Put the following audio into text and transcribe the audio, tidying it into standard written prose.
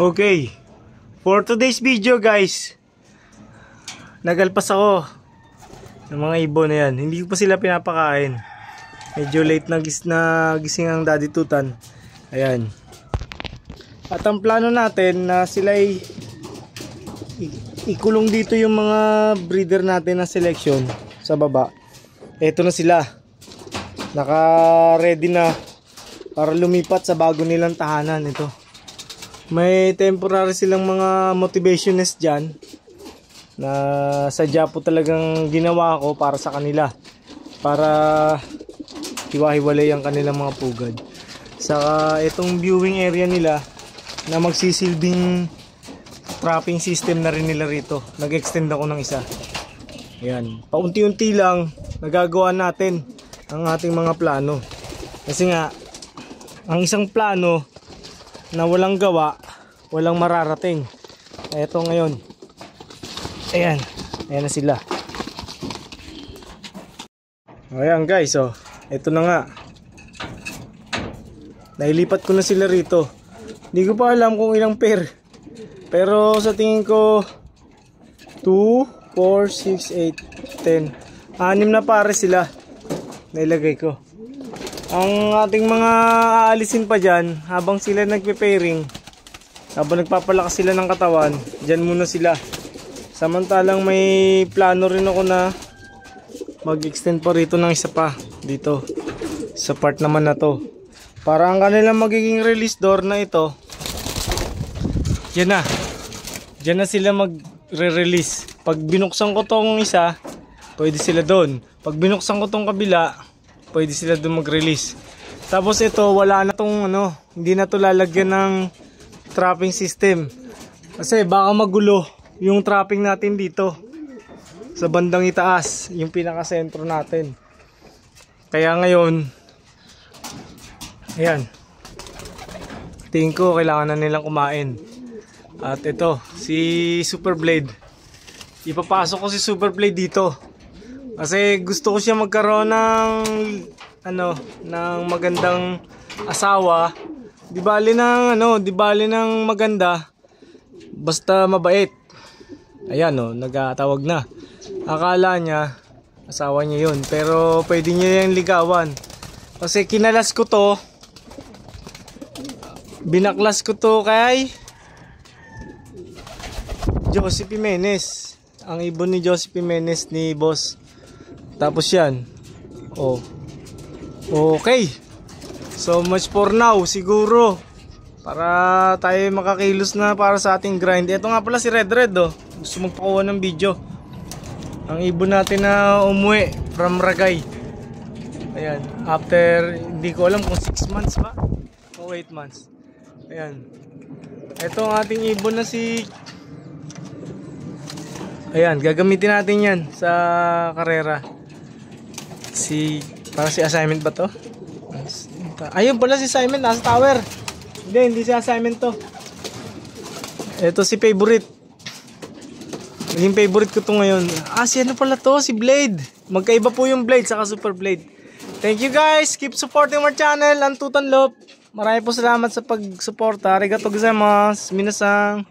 Okay, for today's video guys, nagalpas ako ng mga ibon na yan. Hindi ko pa sila pinapakain. Medyo late na gising ang Daddy Tutan. Ayan. At ang plano natin na sila ay ikulong dito yung mga breeder natin na selection sa baba. Eto na sila. Naka-ready na para lumipat sa bago nilang tahanan. Ito. May temporary silang mga motivationist dyan na sadya po talagang ginawa ko para sa kanila, para hiwa-hiwalay ang kanilang mga pugad. Saka itong viewing area nila na magsisilbing trapping system na rin nila rito. Nag-extend ako ng isa. Ayan. Paunti-unti lang nagagawa natin ang ating mga plano. Kasi nga ang isang plano na walang gawa, walang mararating. Eto ngayon. Ayan. Ayan na sila. Ayan guys, oh. Eto na nga. Nailipat ko na sila rito. Hindi ko pa alam kung ilang pair. Pero sa tingin ko 2, 4, 6, 8, 10. 6 na pares sila. Nailagay ko. Ang ating mga aalisin pa dyan, habang sila nagpe-pairing, habang nagpapalakas sila ng katawan, dyan muna sila. Samantalang may plano rin ako na mag-extend pa rito ng isa pa dito sa part naman na to, para ang kanilang magiging release door na ito, dyan na sila magre-release. Pag binuksan ko tong isa, pwede sila doon. Pag binuksan ko tong kabila, pwede sila doon mag-release. Tapos ito, wala na tong hindi na to lalagyan ng trapping system. Kasi baka magulo yung trapping natin dito sa bandang itaas, yung pinaka-sentro natin. Kaya ngayon, ayan, tingin ko kailangan na nilang kumain. At ito, si Super Blade, ipapasok ko si Super Blade dito. Kasi gusto ko siya magkaroon ng magandang asawa. Di bali ng maganda, basta mabait. Ayan nagtatawag na. Akala niya asawa niya 'yon, pero pwede niya yung ligawan. Kasi kinalas ko to. Binaklas ko to kay Josie Jimenez. Ang ibon ni Josie Jimenez ni boss. Tapos yan. Okay. So much for now siguro. Para tayo makakilos na para sa ating grind. Ito nga pala si Red. Gusto magpakuha ng video. Ang ibon natin na umuwi from Ragay. Ayan. After, hindi ko alam kung 6 months ba o 8 months. Ayan. Ito ang ating ibon na si... Ayan, gagamitin natin yan sa karera. Para si assignment ba to? Ayun pala si assignment, nasa tower. Hindi si assignment to. Ito si favorite. Naging favorite ko to ngayon. Si ano pala to? Si Blade. Magkaiba po yung Blade saka Super Blade. Thank you guys. Keep supporting our channel. Ang Tutan Lop. Marami po salamat sa pag-suporta. Arigatou gozaimasu. Minasang.